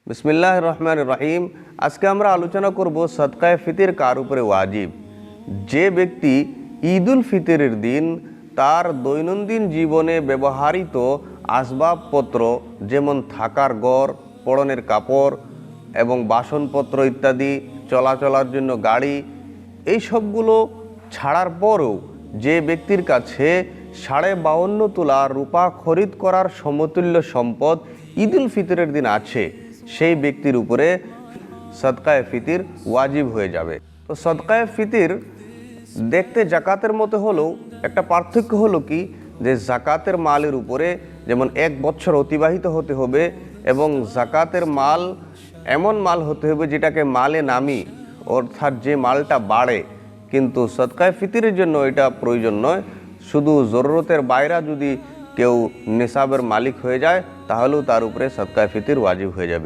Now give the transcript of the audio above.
বিসমিল্লাহির রহমানির রহিম। আজকে আমরা আলোচনা করব সদকায়ে ফিতর কার উপরে ওয়াজিব। যে ব্যক্তি ঈদুল ফিতরের দিন তার দৈনন্দিন জীবনে ব্যবহৃত আসবাবপত্র যেমন থাকার ঘর, পরনের কাপড় এবং বাসনপত্র ইত্যাদি, চলাচলার জন্য গাড়ি, এই সবগুলো ছাড়ার পরেও যে ব্যক্তির কাছে 52.5 তোলা রূপা খরিদ করার সমতুল্য সম্পদ ঈদুল ফিতরের দিন আছে, সেই ব্যক্তির উপরে সদকায়ে ফিতর ওয়াজিব হয়ে যাবে। তো সদকায়ে ফিতর দেখতে জাকাতের মতো হলেও একটা পার্থক্য হলো কি, যে জাকাতের মালের উপরে যেমন 1 বছর অতিবাহিত হতে হবে এবং জাকাতের মাল এমন মাল হতে হবে যেটাকে মালে নামি, অর্থাৎ যে মালটা বাড়ে। কিন্তু সদকায়ে ফিতরের জন্য এটা প্রয়োজন নয়। শুধু জরুরতের বাইরে যদি কেউ নিসাবের মালিক হয়ে যায় তাহলেও তার উপরে সদকায়ে ফিতর ওয়াজিব হয়ে যাবে।